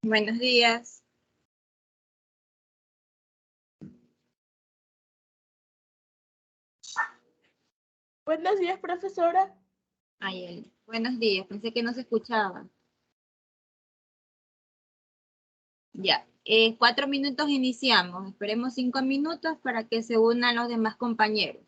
Buenos días. Buenos días, profesora. Ayel. Buenos días, pensé que no se escuchaba. Ya, 4 minutos iniciamos. Esperemos 5 minutos para que se unan los demás compañeros.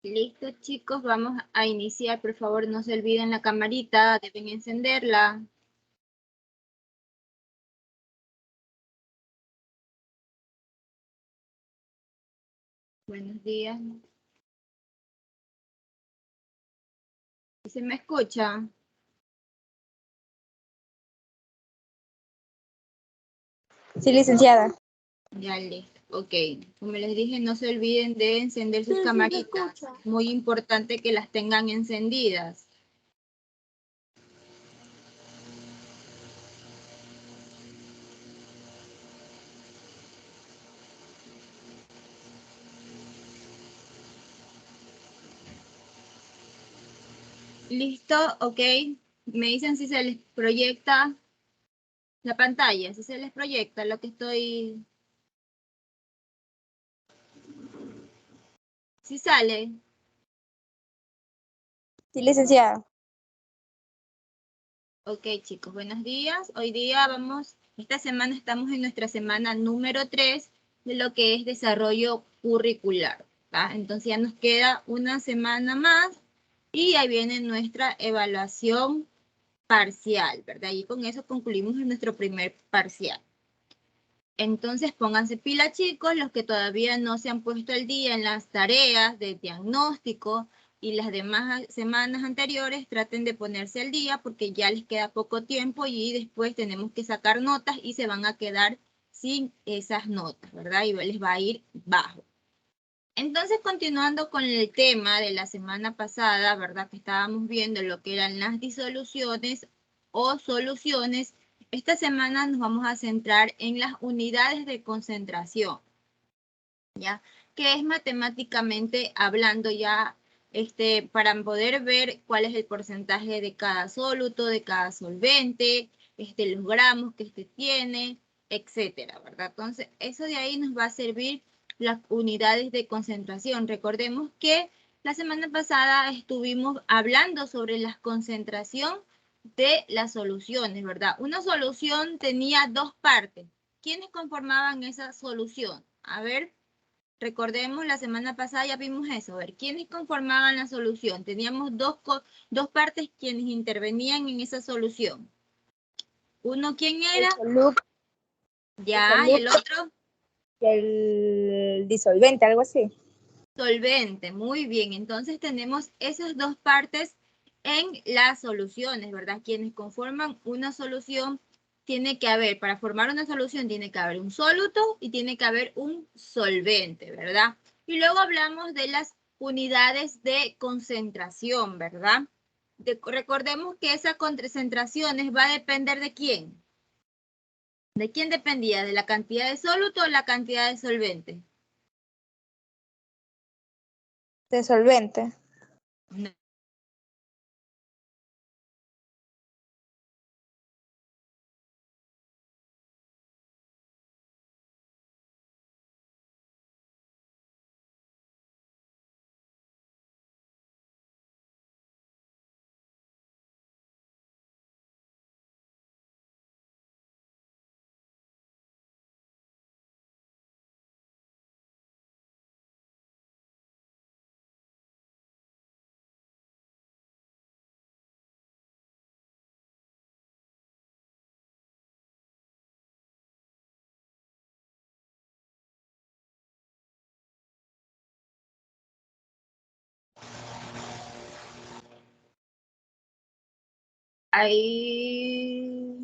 Listo, chicos, vamos a iniciar. Por favor, no se olviden la camarita, deben encenderla. Buenos días. ¿Se me escucha? Sí, licenciada. Ya, listo. Ok. Como les dije, no se olviden de encender sus camaritas. Muy importante que las tengan encendidas. Listo, ok. Me dicen si se les proyecta la pantalla, si se les proyecta lo que estoy... Si sale. Sí, licenciada. Ok, chicos, buenos días. Hoy día vamos Esta semana estamos en nuestra semana número 3 de lo que es desarrollo curricular. ¿tá? Entonces ya nos queda una semana más y ahí viene nuestra evaluación parcial, ¿verdad? Y con eso concluimos nuestro primer parcial. Entonces pónganse pila, chicos, los que todavía no se han puesto al día en las tareas de diagnóstico y las demás semanas anteriores, traten de ponerse al día porque ya les queda poco tiempo y después tenemos que sacar notas y se van a quedar sin esas notas, ¿verdad? Y les va a ir bajo. Entonces, continuando con el tema de la semana pasada, ¿verdad? Que estábamos viendo lo que eran las disoluciones o soluciones. Esta semana nos vamos a centrar en las unidades de concentración, ¿ya? Que es matemáticamente hablando ya, para poder ver cuál es el porcentaje de cada soluto, de cada solvente, los gramos que tiene, etcétera, ¿verdad? Entonces, eso de ahí nos va a servir las unidades de concentración. Recordemos que la semana pasada estuvimos hablando sobre la concentración de las soluciones, ¿verdad? Una solución tenía dos partes. ¿Quiénes conformaban esa solución? A ver, recordemos, la semana pasada ya vimos eso. A ver, ¿quiénes conformaban la solución? Teníamos dos partes quienes intervenían en esa solución. Uno, ¿quién era? Ya, y el otro. El disolvente, algo así. Solvente, muy bien. Entonces tenemos esas dos partes en las soluciones, ¿verdad? Quienes conforman una solución, tiene que haber, para formar una solución, tiene que haber un soluto y tiene que haber un solvente, ¿verdad? Y luego hablamos de las unidades de concentración, ¿verdad? Recordemos que esas concentraciones va a depender de quién. ¿De quién dependía? ¿De la cantidad de soluto o la cantidad de solvente? De solvente. No. Ay,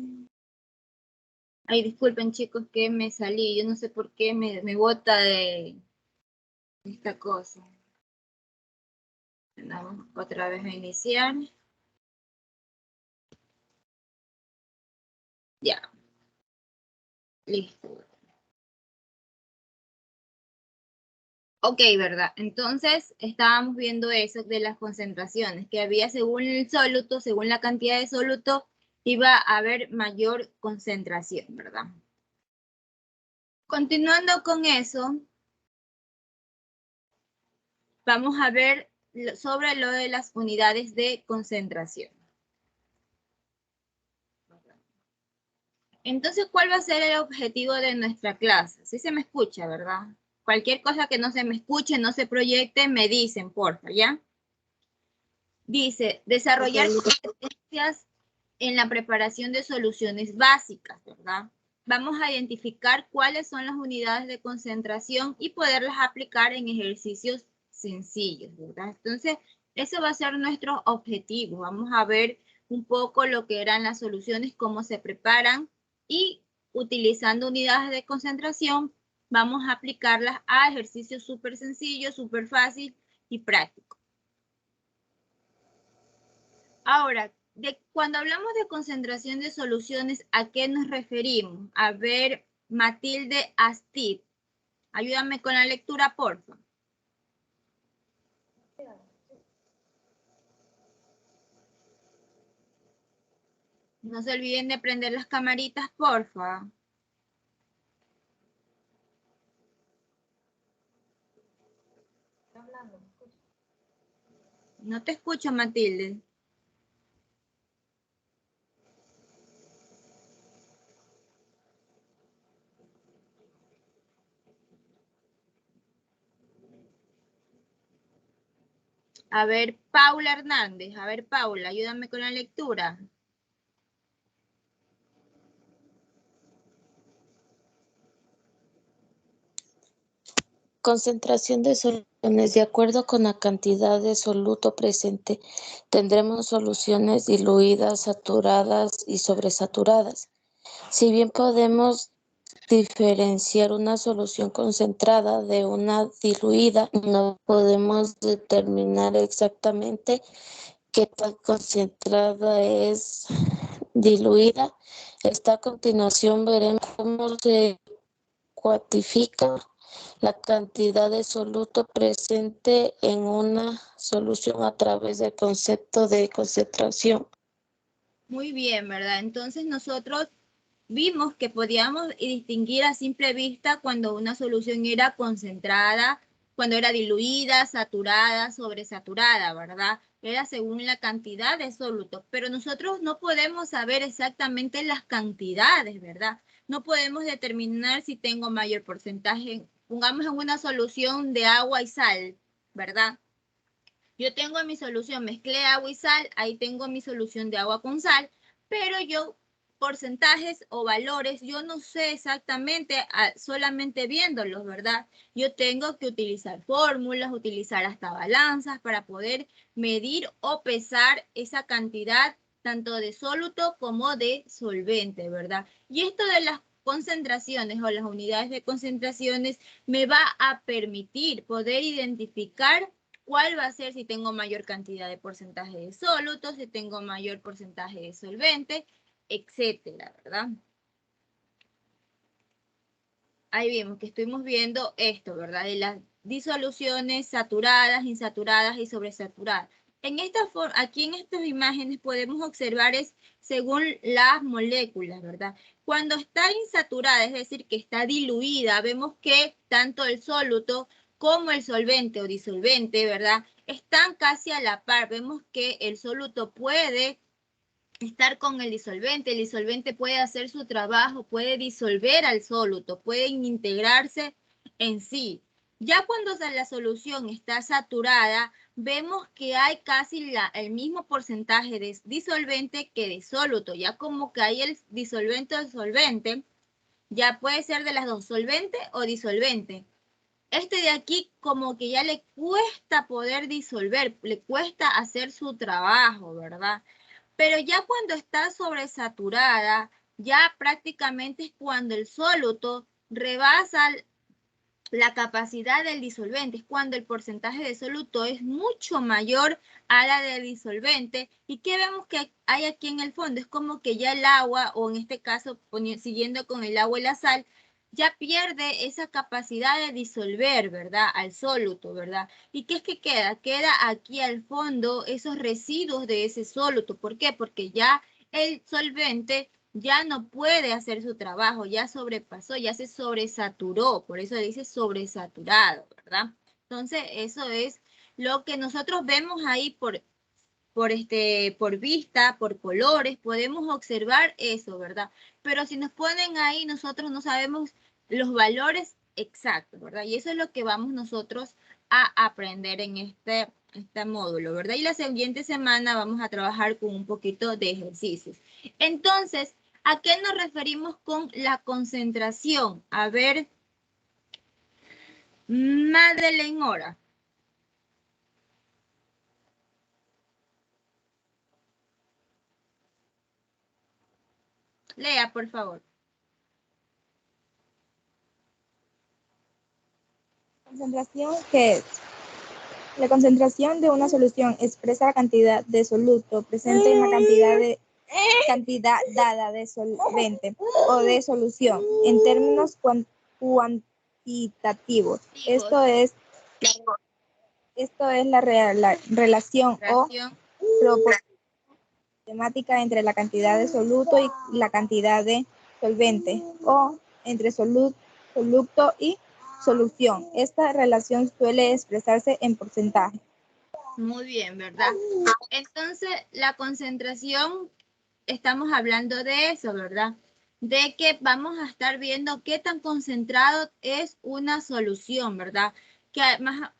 disculpen chicos que me salí, yo no sé por qué me bota de esta cosa. Vamos otra vez a iniciar. Ya. Listo. Ok, ¿verdad? Entonces estábamos viendo eso de las concentraciones, que había según el soluto, según la cantidad de soluto, iba a haber mayor concentración, ¿verdad? Continuando con eso, vamos a ver sobre lo de las unidades de concentración. Entonces, ¿cuál va a ser el objetivo de nuestra clase? Sí se me escucha, ¿verdad? Cualquier cosa que no se me escuche, no se proyecte, me dicen, porfa, ¿ya? Dice, desarrollar competencias en la preparación de soluciones básicas, ¿verdad? Vamos a identificar cuáles son las unidades de concentración y poderlas aplicar en ejercicios sencillos, ¿verdad? Entonces, eso va a ser nuestro objetivo. Vamos a ver un poco lo que eran las soluciones, cómo se preparan y utilizando unidades de concentración, vamos a aplicarlas a ejercicios súper sencillos, súper fácil y prácticos. Ahora, cuando hablamos de concentración de soluciones, ¿a qué nos referimos? A ver, Matilde Astid, ayúdame con la lectura, porfa. No se olviden de prender las camaritas, porfa. No te escucho, Matilde. A ver, Paula Hernández. A ver, Paula, ayúdame con la lectura. Concentración de soluciones. De acuerdo con la cantidad de soluto presente, tendremos soluciones diluidas, saturadas y sobresaturadas. Si bien podemos diferenciar una solución concentrada de una diluida, no podemos determinar exactamente qué tan concentrada es diluida. A continuación veremos cómo se cuantifica la cantidad de soluto presente en una solución a través del concepto de concentración. Muy bien, ¿verdad? Entonces nosotros vimos que podíamos distinguir a simple vista cuando una solución era concentrada, cuando era diluida, saturada, sobresaturada, ¿verdad? Era según la cantidad de solutos, pero nosotros no podemos saber exactamente las cantidades, ¿verdad? No podemos determinar si tengo mayor porcentaje, pongamos en una solución de agua y sal, ¿verdad? Yo tengo mi solución, mezclé agua y sal, ahí tengo mi solución de agua con sal, pero yo porcentajes o valores, yo no sé exactamente solamente viéndolos, ¿verdad? Yo tengo que utilizar fórmulas, utilizar hasta balanzas para poder medir o pesar esa cantidad tanto de soluto como de solvente, ¿verdad? Y esto de las concentraciones o las unidades de concentraciones me va a permitir poder identificar cuál va a ser si tengo mayor cantidad de porcentaje de solutos, si tengo mayor porcentaje de solvente, etcétera, ¿verdad? Ahí vimos que estuvimos viendo esto, ¿verdad? De las disoluciones saturadas, insaturadas y sobresaturadas. Aquí en estas imágenes podemos observar es según las moléculas, ¿verdad? Cuando está insaturada, es decir, que está diluida, vemos que tanto el soluto como el solvente o disolvente, ¿verdad? Están casi a la par. Vemos que el soluto puede estar con el disolvente puede hacer su trabajo, puede disolver al soluto, pueden integrarse en sí. Ya cuando la solución está saturada, vemos que hay casi el mismo porcentaje de disolvente que de soluto, ya como que hay el disolvente o el solvente, ya puede ser de las dos, solvente o disolvente. Este de aquí como que ya le cuesta poder disolver, le cuesta hacer su trabajo, ¿verdad? Pero ya cuando está sobresaturada, ya prácticamente es cuando el soluto rebasa la capacidad del disolvente, es cuando el porcentaje de soluto es mucho mayor a la del disolvente. ¿Y qué vemos que hay aquí en el fondo? Es como que ya el agua, o en este caso, siguiendo con el agua y la sal, ya pierde esa capacidad de disolver, ¿verdad? Al soluto, ¿verdad? ¿Y qué es que queda? Queda aquí al fondo esos residuos de ese soluto. ¿Por qué? Porque ya el solvente ya no puede hacer su trabajo, ya sobrepasó, ya se sobresaturó, por eso dice sobresaturado, ¿verdad? Entonces, eso es lo que nosotros vemos ahí por vista, por colores, podemos observar eso, ¿verdad? Pero si nos ponen ahí, nosotros no sabemos los valores exactos, ¿verdad? Y eso es lo que vamos nosotros a aprender en este módulo, ¿verdad? Y la siguiente semana vamos a trabajar con un poquito de ejercicios. Entonces, ¿a qué nos referimos con la concentración? A ver, Madeleine Ora. Lea, por favor. Concentración, ¿qué es? La concentración de una solución expresa la cantidad de soluto presente en la cantidad dada de solvente o de solución en términos cuantitativos. Esto es la relación o proporción matemática entre la cantidad de soluto y la cantidad de solvente, o entre soluto y solución. Esta relación suele expresarse en porcentaje. Muy bien, ¿verdad? Entonces, la concentración, estamos hablando de eso, ¿verdad? De que vamos a estar viendo qué tan concentrado es una solución, ¿verdad? que además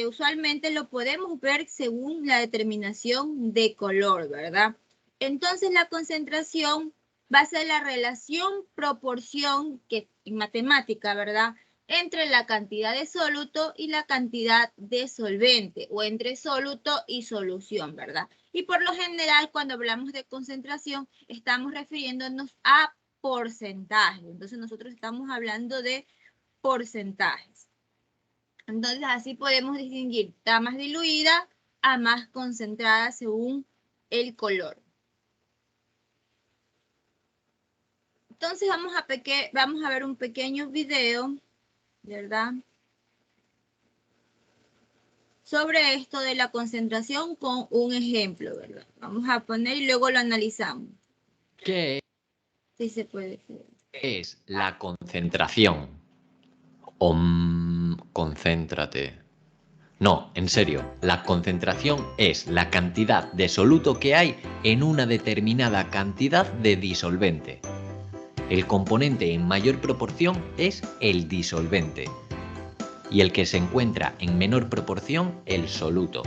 usualmente lo podemos ver según la determinación de color, ¿verdad? Entonces la concentración va a ser la relación proporción que en matemática, ¿verdad? Entre la cantidad de soluto y la cantidad de solvente, o entre soluto y solución, ¿verdad? Y por lo general, cuando hablamos de concentración, estamos refiriéndonos a porcentaje. Entonces nosotros estamos hablando de porcentajes. Entonces así podemos distinguir a más diluida a más concentrada según el color. Entonces vamos a ver un pequeño video, ¿verdad? Sobre esto de la concentración con un ejemplo, ¿verdad? Vamos a poner y luego lo analizamos. ¿Qué Sí se puede. es la concentración? Concéntrate. No, en serio, la concentración es la cantidad de soluto que hay en una determinada cantidad de disolvente. El componente en mayor proporción es el disolvente y el que se encuentra en menor proporción el soluto.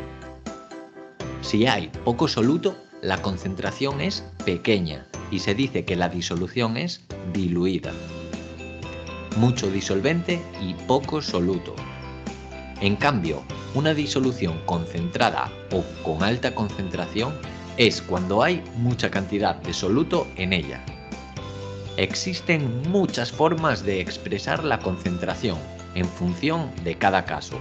Si hay poco soluto, la concentración es pequeña y se dice que la disolución es diluida. Mucho disolvente y poco soluto. En cambio, una disolución concentrada o con alta concentración es cuando hay mucha cantidad de soluto en ella. Existen muchas formas de expresar la concentración en función de cada caso.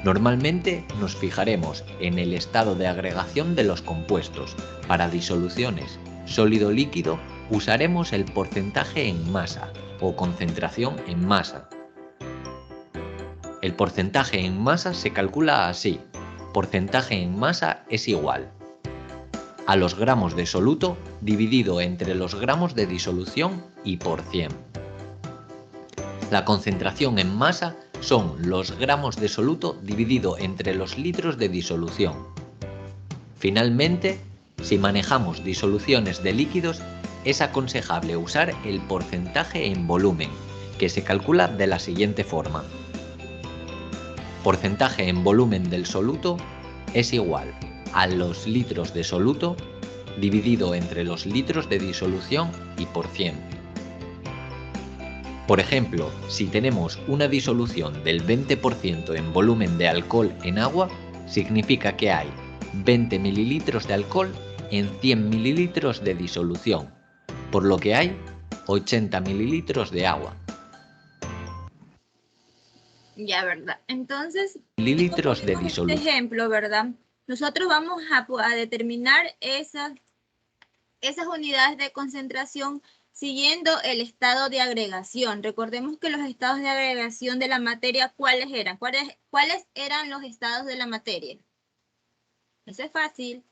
Normalmente nos fijaremos en el estado de agregación de los compuestos. Para disoluciones sólido-líquido usaremos el porcentaje en masa o concentración en masa. El porcentaje en masa se calcula así. Porcentaje en masa es igual a los gramos de soluto dividido entre los gramos de disolución y por 100. La concentración en masa son los gramos de soluto dividido entre los litros de disolución. Finalmente, si manejamos disoluciones de líquidos, es aconsejable usar el porcentaje en volumen, que se calcula de la siguiente forma. Porcentaje en volumen del soluto es igual a los litros de soluto dividido entre los litros de disolución y por 100. Por ejemplo, si tenemos una disolución del 20% en volumen de alcohol en agua, significa que hay 20 mililitros de alcohol en 100 mililitros de disolución, por lo que hay 80 mililitros de agua. Ya, ¿verdad? Entonces, Mililitros de disolución. Ejemplo, ¿verdad? Nosotros vamos a determinar esas unidades de concentración siguiendo el estado de agregación. Recordemos que los estados de agregación de la materia, ¿cuáles eran? ¿Cuáles eran los estados de la materia? Eso es fácil.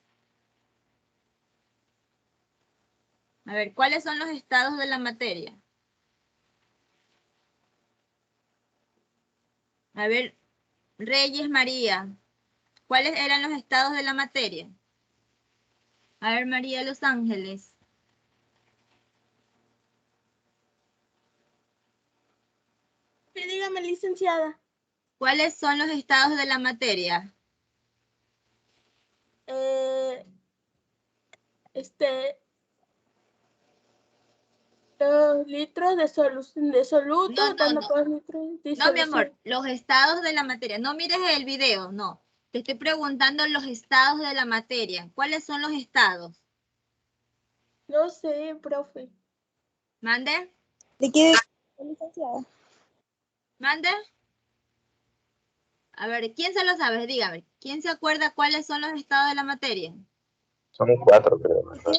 A ver, ¿cuáles son los estados de la materia? A ver, Reyes María, ¿cuáles eran los estados de la materia? A ver, María Los Ángeles. Dígame, licenciada. ¿Cuáles son los estados de la materia? Los litros de soluto, No, mi amor, los estados de la materia. No mires el video, no. Te estoy preguntando los estados de la materia. ¿Cuáles son los estados? No sé, profe. ¿Mande? Líquido, licenciada. ¿Mande? A ver, ¿quién se lo sabe? Dígame. ¿Quién se acuerda cuáles son los estados de la materia? Son 4, creo. ¿No?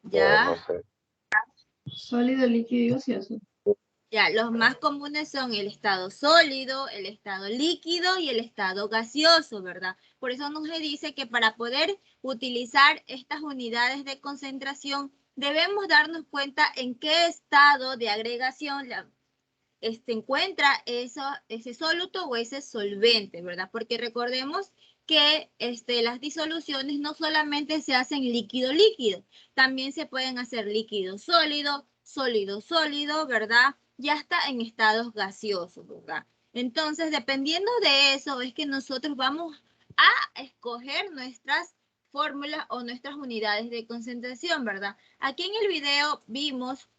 Ya. No sé. Sólido, líquido y gaseoso. Ya, los más comunes son el estado sólido, el estado líquido y el estado gaseoso, ¿verdad? Por eso nos dice que para poder utilizar estas unidades de concentración debemos darnos cuenta en qué estado de agregación se encuentra ese soluto o ese solvente, ¿verdad? Porque recordemos que las disoluciones no solamente se hacen líquido-líquido, también se pueden hacer líquido-sólido, sólido-sólido, ¿verdad? Y hasta en estados gaseosos, ¿verdad? Entonces, dependiendo de eso, es que nosotros vamos a escoger nuestras fórmulas o nuestras unidades de concentración, ¿verdad? Aquí en el video vimos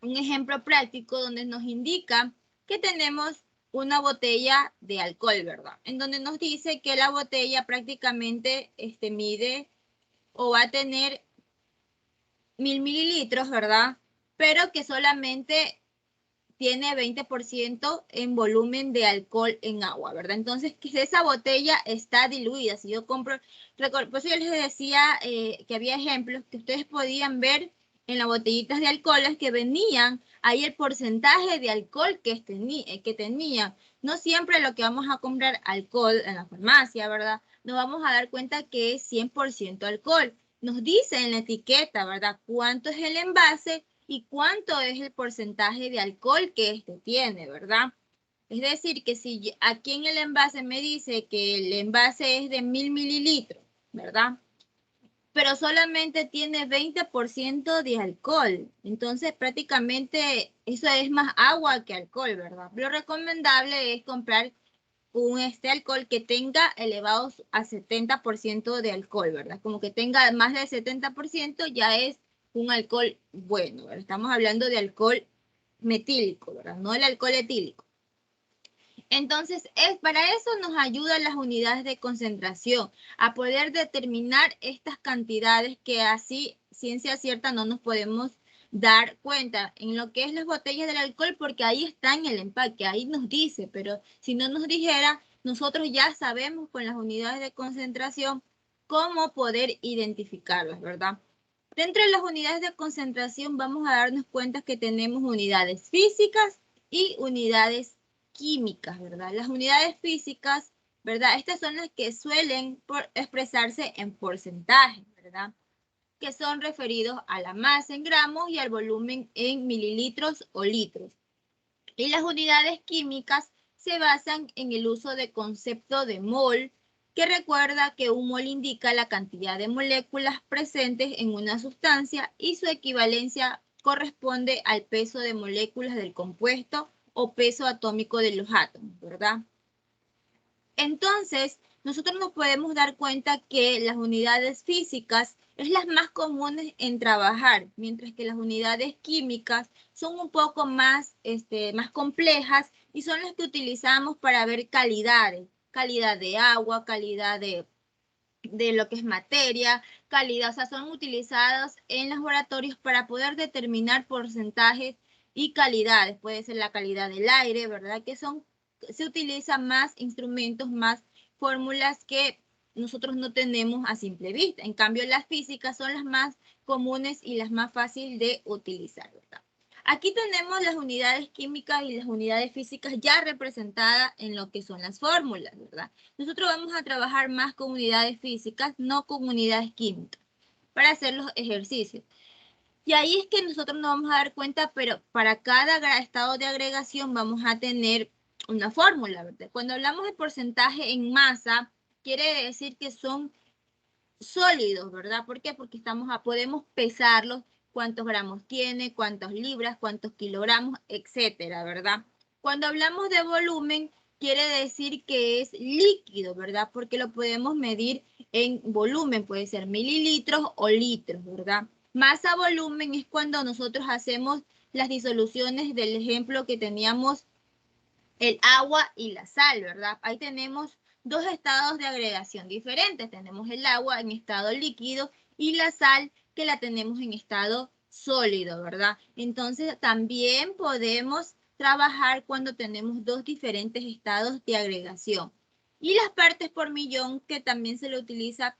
un ejemplo práctico donde nos indica que tenemos una botella de alcohol, ¿verdad? En donde nos dice que la botella prácticamente mide o va a tener 1000 mililitros, ¿verdad? Pero que solamente tiene 20% en volumen de alcohol en agua, ¿verdad? Entonces, que esa botella está diluida. Si yo compro, por eso yo les decía que había ejemplos que ustedes podían ver en las botellitas de alcoholes que venían ahí el porcentaje de alcohol que tenía. No siempre lo que vamos a comprar alcohol en la farmacia, ¿verdad? Nos vamos a dar cuenta que es 100% alcohol. Nos dice en la etiqueta, ¿verdad? Cuánto es el envase y cuánto es el porcentaje de alcohol que tiene, ¿verdad? Es decir, que si aquí en el envase me dice que el envase es de 1000 mililitros, ¿verdad? Pero solamente tiene 20% de alcohol. Entonces, prácticamente eso es más agua que alcohol, ¿verdad? Lo recomendable es comprar un alcohol que tenga elevados a 70% de alcohol, ¿verdad? Como que tenga más del 70% ya es un alcohol bueno, ¿verdad? Estamos hablando de alcohol metílico, ¿verdad? No el alcohol etílico. Entonces, para eso nos ayudan las unidades de concentración, a poder determinar estas cantidades que así, ciencia cierta, no nos podemos dar cuenta en lo que es las botellas del alcohol, porque ahí está en el empaque, ahí nos dice, pero si no nos dijera, nosotros ya sabemos con las unidades de concentración cómo poder identificarlas, ¿verdad? Dentro de las unidades de concentración vamos a darnos cuenta que tenemos unidades físicas y unidades químicas, ¿verdad? Las unidades físicas, ¿verdad? Estas son las que suelen expresarse en porcentaje, ¿verdad? Que son referidos a la masa en gramos y al volumen en mililitros o litros. Y las unidades químicas se basan en el uso del concepto de mol, que recuerda que un mol indica la cantidad de moléculas presentes en una sustancia y su equivalencia corresponde al peso de moléculas del compuesto o peso atómico de los átomos, ¿verdad? Entonces, nosotros nos podemos dar cuenta que las unidades físicas es las más comunes en trabajar, mientras que las unidades químicas son un poco más complejas y son las que utilizamos para ver calidades, calidad de agua, calidad de lo que es materia, calidad, o sea, son utilizadas en laboratorios para poder determinar porcentajes y calidades. Puede ser la calidad del aire, ¿verdad? Que se utilizan más instrumentos, más fórmulas que nosotros no tenemos a simple vista. En cambio, las físicas son las más comunes y las más fáciles de utilizar, ¿verdad? Aquí tenemos las unidades químicas y las unidades físicas ya representadas en lo que son las fórmulas, ¿verdad? Nosotros vamos a trabajar más con unidades físicas, no con unidades químicas, para hacer los ejercicios. Y ahí es que nosotros nos vamos a dar cuenta, pero para cada estado de agregación vamos a tener una fórmula, ¿verdad? Cuando hablamos de porcentaje en masa, quiere decir que son sólidos, ¿verdad? ¿Por qué? Porque podemos pesarlos, cuántos gramos tiene, cuántas libras, cuántos kilogramos, etcétera, ¿verdad? Cuando hablamos de volumen, quiere decir que es líquido, ¿verdad? Porque lo podemos medir en volumen, puede ser mililitros o litros, ¿verdad? Masa volumen es cuando nosotros hacemos las disoluciones del ejemplo que teníamos el agua y la sal, ¿verdad? Ahí tenemos dos estados de agregación diferentes. Tenemos el agua en estado líquido y la sal que la tenemos en estado sólido, ¿verdad? Entonces también podemos trabajar cuando tenemos dos diferentes estados de agregación. Y las partes por millón que también se le utiliza,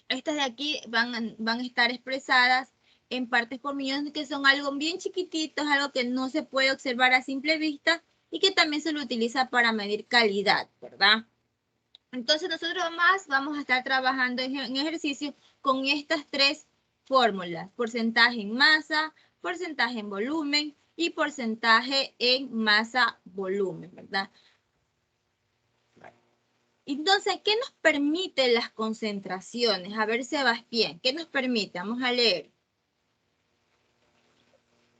estas de aquí van a estar expresadas en partes por millón, que son algo bien chiquititos, algo que no se puede observar a simple vista y que también se lo utiliza para medir calidad, ¿verdad? Entonces nosotros más vamos a estar trabajando en ejercicio con estas tres fórmulas: porcentaje en masa, porcentaje en volumen y porcentaje en masa-volumen, ¿verdad? Entonces, ¿qué nos permite las concentraciones? A ver, Sebastián, ¿qué nos permite? Vamos a leer.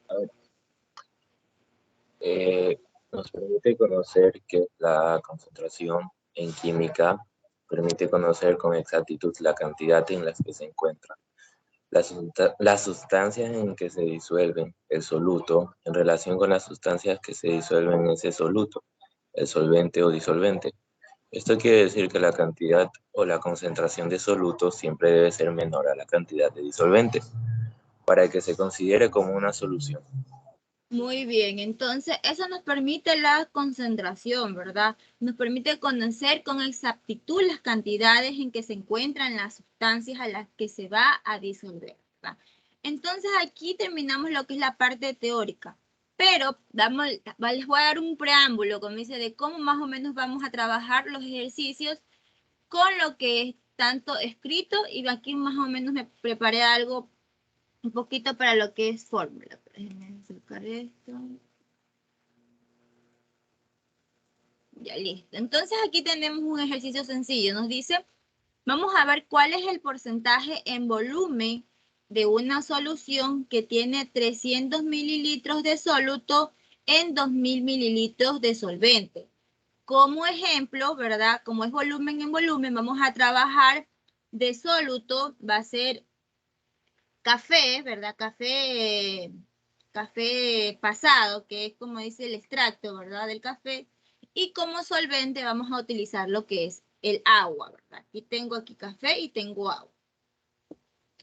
A ver. nos permite conocer que la concentración en química permite conocer con exactitud la cantidad en la que se encuentra las sustancias en que se disuelven el soluto en relación con las sustancias que se disuelven en ese soluto, el solvente o disolvente. Esto quiere decir que la cantidad o la concentración de soluto siempre debe ser menor a la cantidad de disolvente para que se considere como una solución. Muy bien, entonces eso nos permite la concentración, ¿verdad? Nos permite conocer con exactitud las cantidades en que se encuentran las sustancias a las que se va a disolver, ¿verdad? Entonces aquí terminamos lo que es la parte teórica, pero les voy a dar un preámbulo, como dice, de cómo más o menos vamos a trabajar los ejercicios con lo que es tanto escrito, y aquí más o menos me preparé algo un poquito para lo que es fórmula. Déjenme sacar esto. Ya listo. Entonces aquí tenemos un ejercicio sencillo. Nos dice, vamos a ver cuál es el porcentaje en volumen de una solución que tiene 300 mililitros de soluto en 2000 mililitros de solvente. Como ejemplo, ¿verdad? Como es volumen en volumen, vamos a trabajar de soluto, va a ser café, ¿verdad? Café pasado, que es como dice el extracto, ¿verdad? Del café. Y como solvente vamos a utilizar lo que es el agua, ¿verdad? Aquí tengo aquí café y tengo agua.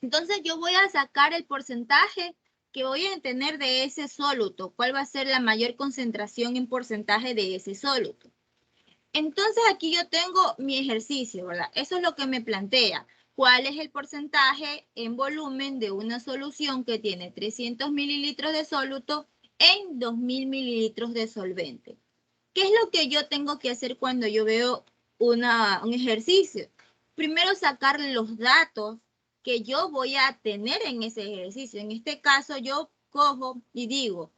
Entonces yo voy a sacar el porcentaje que voy a tener de ese soluto. ¿Cuál va a ser la mayor concentración en porcentaje de ese soluto? Entonces aquí yo tengo mi ejercicio, ¿verdad? Eso es lo que me plantea. ¿Cuál es el porcentaje en volumen de una solución que tiene 300 mililitros de soluto en 2000 mililitros de solvente? ¿Qué es lo que yo tengo que hacer cuando yo veo un ejercicio? Primero sacar los datos que yo voy a tener en ese ejercicio. En este caso yo cojo y digo,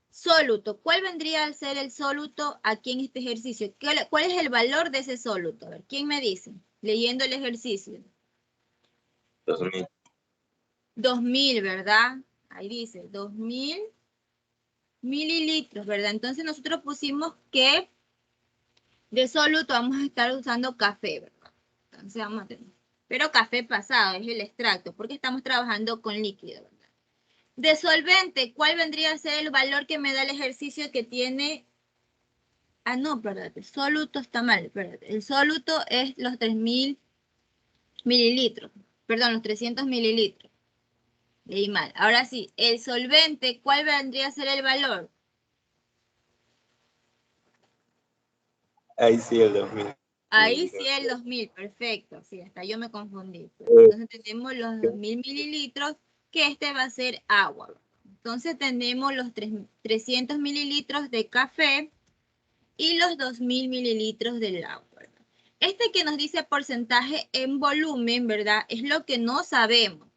soluto, ¿cuál vendría a ser el soluto aquí en este ejercicio? ¿Cuál es el valor de ese soluto? A ver, ¿quién me dice? Leyendo el ejercicio. 2000. 2000, ¿verdad? Ahí dice, 2000 mililitros, ¿verdad? Entonces nosotros pusimos que de soluto vamos a estar usando café, ¿verdad? Entonces vamos a tener, pero café pasado, es el extracto, porque estamos trabajando con líquido, ¿verdad? De solvente, ¿cuál vendría a ser el valor que me da el ejercicio que tiene? Ah, no, espérate, soluto está mal, espérate. El soluto es los 3000 mililitros, perdón, los 300 mililitros. Leí mal. Ahora sí, el solvente, ¿cuál vendría a ser el valor? Ahí sí, el 2000. Ahí sí el 2000, perfecto. Sí, hasta yo me confundí. Entonces tenemos los 2000 mililitros, que este va a ser agua. Entonces tenemos los 300 mililitros de café y los 2000 mililitros del agua. Este que nos dice porcentaje en volumen, ¿verdad? Es lo que no sabemos.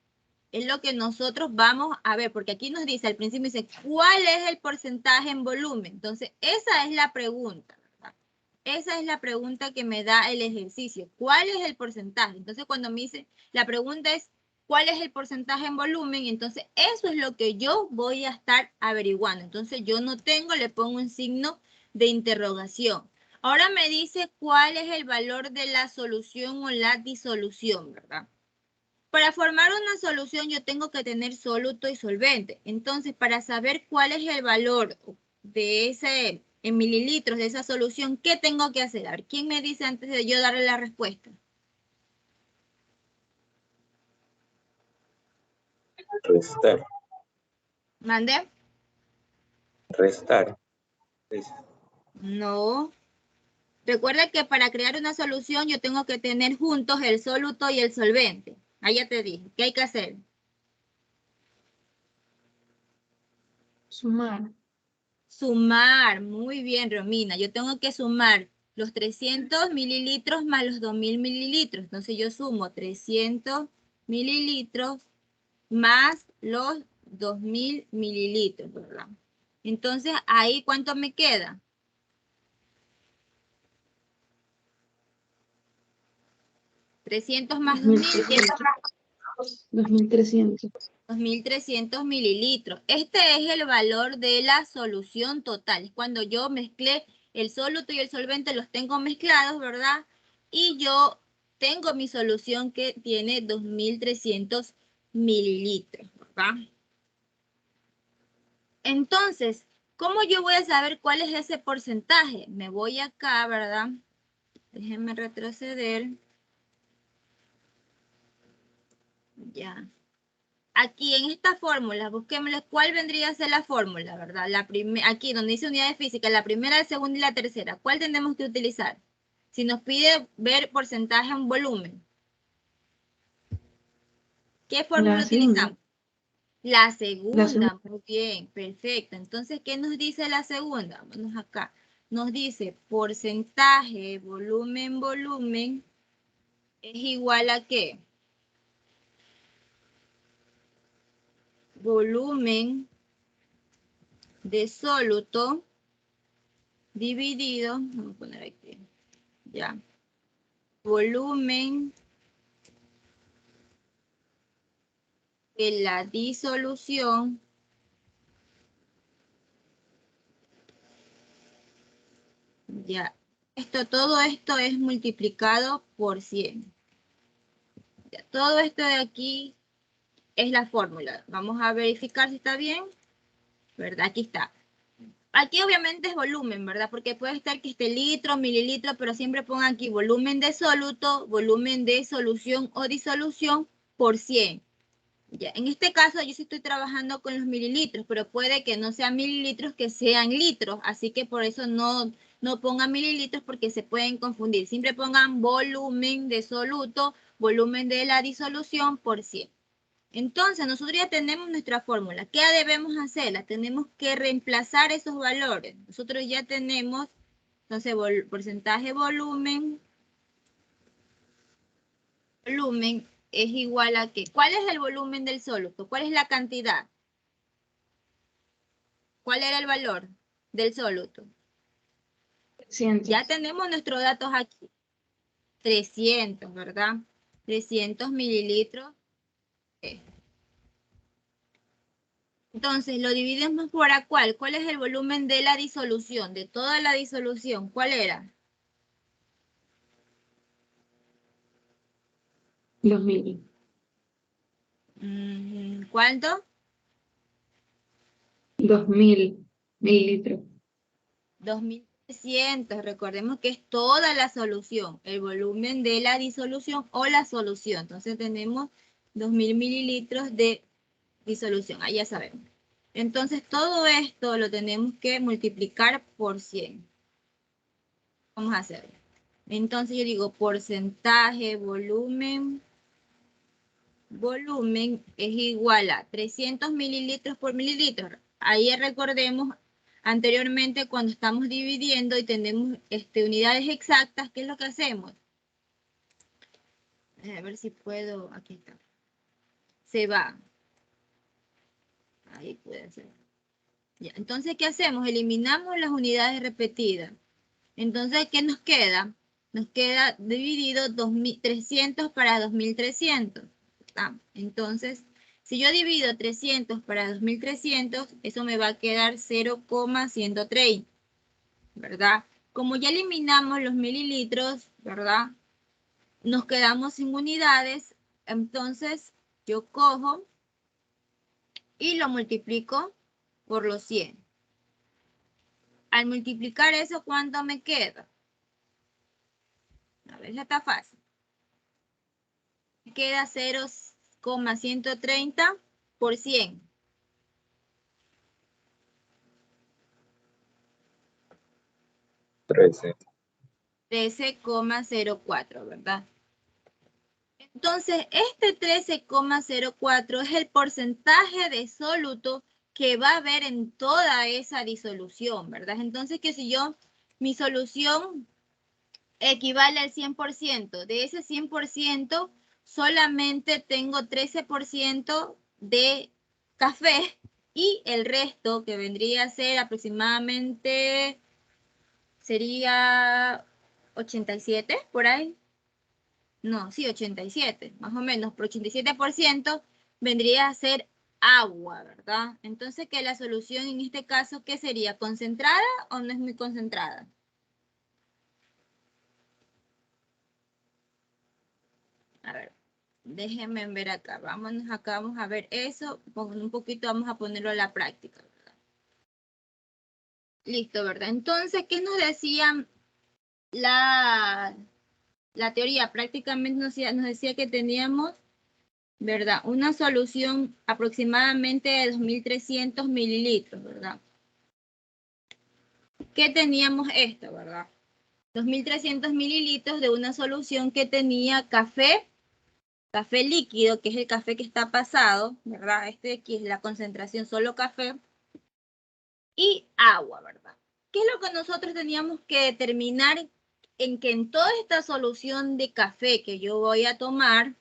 Es lo que nosotros vamos a ver, porque aquí nos dice, al principio dice, ¿cuál es el porcentaje en volumen? Entonces, esa es la pregunta, ¿verdad? Esa es la pregunta que me da el ejercicio. ¿Cuál es el porcentaje? Entonces, cuando me dice, la pregunta es, ¿cuál es el porcentaje en volumen? Entonces, eso es lo que yo voy a estar averiguando. Entonces, yo no tengo, le pongo un signo de interrogación. Ahora me dice cuál es el valor de la solución o la disolución, ¿verdad? Para formar una solución yo tengo que tener soluto y solvente. Entonces, para saber cuál es el valor de ese, en mililitros de esa solución, ¿qué tengo que hacer? A ver, ¿quién me dice antes de yo darle la respuesta? Restar. ¿Mande? Restar. No. Recuerda que para crear una solución yo tengo que tener juntos el soluto y el solvente. Ahí ya te dije. ¿Qué hay que hacer? Sumar. Sumar. Muy bien, Romina. Yo tengo que sumar los 300 mililitros más los 2000 mililitros. Entonces yo sumo 300 mililitros más los 2000 mililitros, ¿verdad? Entonces, ahí, ¿cuánto me queda? 300 más 2000. 2300. 2.300 mililitros. Este es el valor de la solución total. Es cuando yo mezclé el soluto y el solvente, los tengo mezclados, ¿verdad? Y yo tengo mi solución que tiene 2.300 mililitros, ¿verdad? Entonces, ¿cómo yo voy a saber cuál es ese porcentaje? Me voy acá, ¿verdad? Déjenme retroceder. Ya. Aquí en esta fórmula, busquémosle cuál vendría a ser la fórmula, ¿verdad? Aquí donde dice unidad de física, la primera, la segunda y la tercera. ¿Cuál tenemos que utilizar? Si nos pide ver porcentaje en volumen. ¿Qué fórmula utilizamos? La segunda, muy bien, perfecto. Entonces, ¿qué nos dice la segunda? Vámonos acá. Nos dice porcentaje, volumen, es igual a ¿qué? Volumen de soluto dividido, vamos a poner aquí, ya. Volumen de la disolución ya. Todo esto es multiplicado por 100. Ya, todo esto de aquí es la fórmula. Vamos a verificar si está bien. ¿Verdad? Aquí está. Aquí obviamente es volumen, ¿verdad? Porque puede estar que esté litro, mililitro, pero siempre pongan aquí volumen de soluto, volumen de solución o disolución por 100. Ya, en este caso yo sí estoy trabajando con los mililitros, pero puede que no sean mililitros, que sean litros. Así que por eso no pongan mililitros porque se pueden confundir. Siempre pongan volumen de soluto, volumen de la disolución por 100. Entonces, nosotros ya tenemos nuestra fórmula. ¿Qué debemos hacer? Tenemos que reemplazar esos valores. Nosotros ya tenemos, entonces, porcentaje volumen es igual a ¿qué? ¿Cuál es el volumen del soluto? ¿Cuál es la cantidad? ¿Cuál era el valor del soluto? 300. Ya tenemos nuestros datos aquí. 300, ¿verdad? 300 mililitros. Entonces, lo dividimos por ¿a cuál? ¿Cuál es el volumen de la disolución? De toda la disolución. ¿Cuál era? 2000. ¿Cuánto? 2000 mililitros. 2.300. Recordemos que es toda la solución. El volumen de la disolución o la solución. Entonces, tenemos 2.000 mililitros de disolución. Ahí ya sabemos. Entonces, todo esto lo tenemos que multiplicar por 100. Vamos a hacerlo. Entonces, yo digo porcentaje, volumen es igual a 300 mililitros por mililitro. Ahí recordemos anteriormente cuando estamos dividiendo y tenemos unidades exactas, ¿qué es lo que hacemos? A ver si puedo, aquí está. Se va. Ahí puede ser. Ya, entonces, ¿qué hacemos? Eliminamos las unidades repetidas. Entonces, ¿qué nos queda? Nos queda dividido 300 para 2.300. Entonces, si yo divido 300 para 2.300, eso me va a quedar 0,130, ¿verdad? Como ya eliminamos los mililitros, ¿verdad? Nos quedamos sin unidades, entonces yo cojo y lo multiplico por los 100. Al multiplicar eso, ¿cuánto me queda? A ver, ya está fácil. Me queda 0,130 por 100. 13,04, ¿verdad? Entonces, este 13,04 es el porcentaje de soluto que va a haber en toda esa disolución, ¿verdad? Entonces, que si mi solución equivale al 100%, de ese 100% solamente tengo 13% de café y el resto, que vendría a ser aproximadamente, sería 87 por ahí. No, sí, 87, más o menos, por 87% vendría a ser agua, ¿verdad? Entonces, que la solución en este caso, ¿qué sería? ¿Concentrada o no es muy concentrada? A ver, déjenme ver acá. Vámonos acá, vamos a ver eso. Un poquito vamos a ponerlo a la práctica, ¿verdad? Listo, ¿verdad? Entonces, ¿qué nos decía la teoría? Prácticamente nos decía que teníamos, ¿verdad? Una solución aproximadamente de 2.300 mililitros, ¿verdad? ¿Qué teníamos esto, verdad? 2.300 mililitros de una solución que tenía café líquido, que es el café que está pasado, ¿verdad? Este de aquí es la concentración solo café, y agua, ¿verdad? ¿Qué es lo que nosotros teníamos que determinar en que en toda esta solución de café que yo voy a tomar,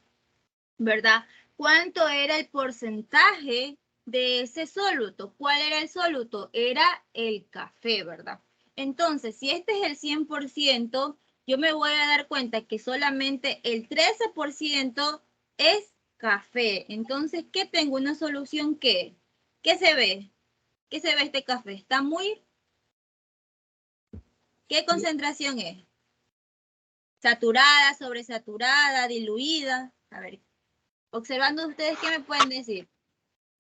¿verdad? ¿Cuánto era el porcentaje de ese soluto? ¿Cuál era el soluto? Era el café, ¿verdad? Entonces, si este es el 100%, yo me voy a dar cuenta que solamente el 13% es café. Entonces, ¿qué tengo? Una solución que, ¿qué se ve? ¿Qué se ve este café? Está muy, ¿qué concentración es? Saturada, sobresaturada, diluida. A ver, observando ustedes, ¿qué me pueden decir?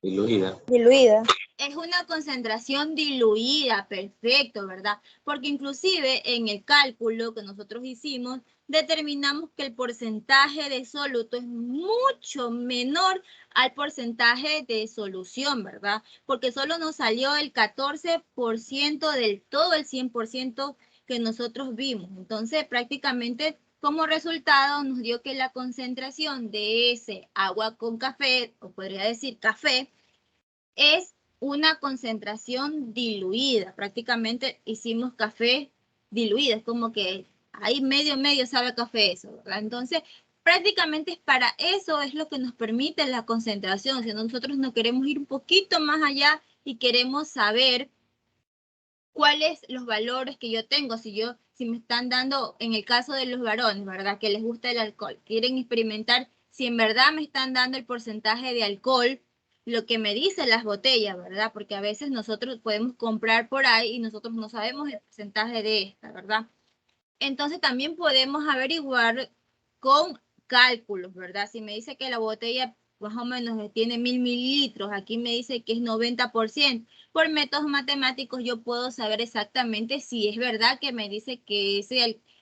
Diluida. Diluida. Es una concentración diluida, perfecto, ¿verdad? Porque inclusive en el cálculo que nosotros hicimos, determinamos que el porcentaje de soluto es mucho menor al porcentaje de solución, ¿verdad? Porque solo nos salió el 14% del todo el 100% que nosotros vimos. Entonces, prácticamente como resultado nos dio que la concentración de ese agua con café, o podría decir café, es una concentración diluida. Prácticamente hicimos café diluido. Es como que ahí medio sabe a café eso, ¿verdad? Entonces, prácticamente es para eso es lo que nos permite la concentración. Si nosotros no queremos ir un poquito más allá y queremos saber cuáles los valores que yo tengo, si me están dando, en el caso de los varones, ¿verdad? Que les gusta el alcohol, quieren experimentar si en verdad me están dando el porcentaje de alcohol, lo que me dicen las botellas, ¿verdad? Porque a veces nosotros podemos comprar por ahí y nosotros no sabemos el porcentaje de esta, ¿verdad? Entonces también podemos averiguar con cálculos, ¿verdad? Si me dice que la botella más o menos tiene 1.000 mililitros, aquí me dice que es 90%. Por métodos matemáticos yo puedo saber exactamente si es verdad que me dice que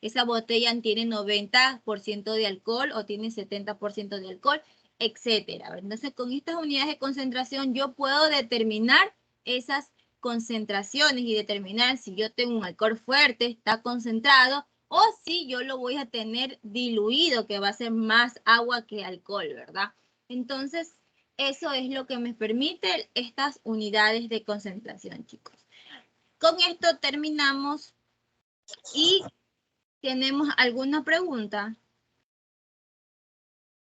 esa botella tiene 90% de alcohol o tiene 70% de alcohol, etcétera. Entonces con estas unidades de concentración yo puedo determinar esas concentraciones y determinar si yo tengo un alcohol fuerte, está concentrado, o si yo lo voy a tener diluido, que va a ser más agua que alcohol, ¿verdad? Entonces, eso es lo que me permite estas unidades de concentración, chicos. Con esto terminamos y tenemos alguna pregunta.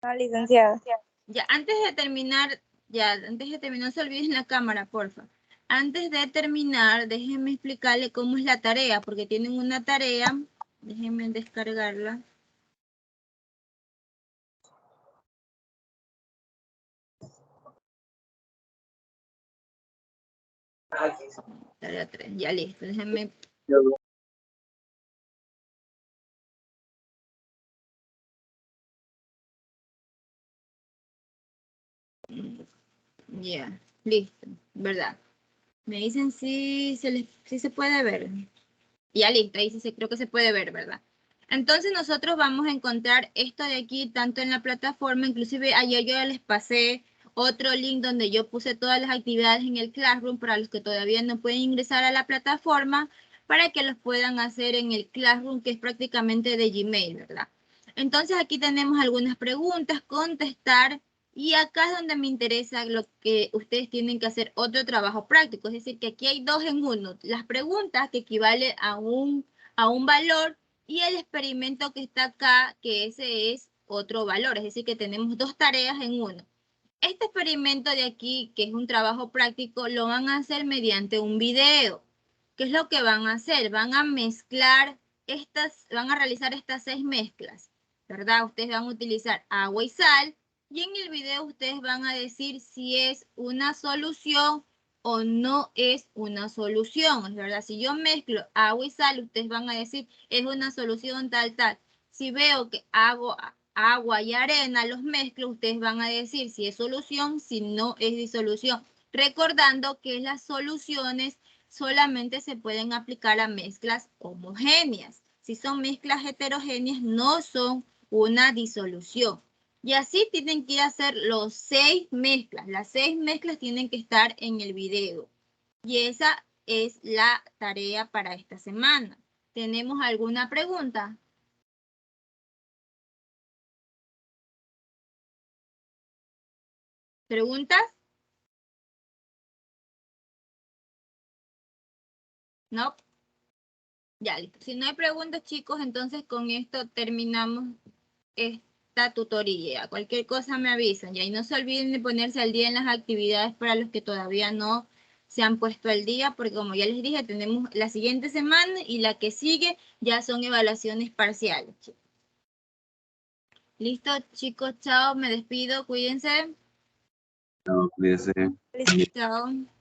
No, licenciada. Ya, antes de terminar, no se olviden la cámara, porfa. Antes de terminar, déjenme explicarle cómo es la tarea, porque tienen una tarea. Déjenme descargarla. Tarea 3, ya listo. Déjenme. Ya, listo, ¿verdad? Me dicen si se puede ver. Ya listo, ahí sí creo que se puede ver, ¿verdad? Entonces nosotros vamos a encontrar esto de aquí tanto en la plataforma, inclusive ayer yo ya les pasé otro link donde yo puse todas las actividades en el Classroom para los que todavía no pueden ingresar a la plataforma para que los puedan hacer en el Classroom, que es prácticamente de Gmail, ¿verdad? Entonces aquí tenemos algunas preguntas, contestar, y acá es donde me interesa lo que ustedes tienen que hacer otro trabajo práctico, es decir, que aquí hay 2 en 1, las preguntas que equivale a un valor y el experimento que está acá, que ese es otro valor, es decir, que tenemos 2 tareas en 1. Este experimento de aquí, que es un trabajo práctico, lo van a hacer mediante un video. ¿Qué es lo que van a hacer? Van a mezclar van a realizar estas 6 mezclas, ¿verdad? Ustedes van a utilizar agua y sal, Y en el video ustedes van a decir si es una solución o no es una solución, ¿es verdad? Si yo mezclo agua y sal, ustedes van a decir es una solución tal, tal. Si veo que hago agua y arena, los mezclo, ustedes van a decir si es solución, si no es disolución. Recordando que las soluciones solamente se pueden aplicar a mezclas homogéneas. Si son mezclas heterogéneas, no son una disolución. Y así tienen que ir a hacer los 6 mezclas. Las 6 mezclas tienen que estar en el video. Y esa es la tarea para esta semana. ¿Tenemos alguna pregunta? ¿Preguntas? No. Ya, listo. Si no hay preguntas, chicos, entonces con esto terminamos esta tutoría. Cualquier cosa me avisan. Y no se olviden de ponerse al día en las actividades para los que todavía no se han puesto al día, porque como ya les dije, tenemos la siguiente semana y la que sigue ya son evaluaciones parciales. Chicos. Listo, chicos, chao, me despido, cuídense. No, cuídese. Chao.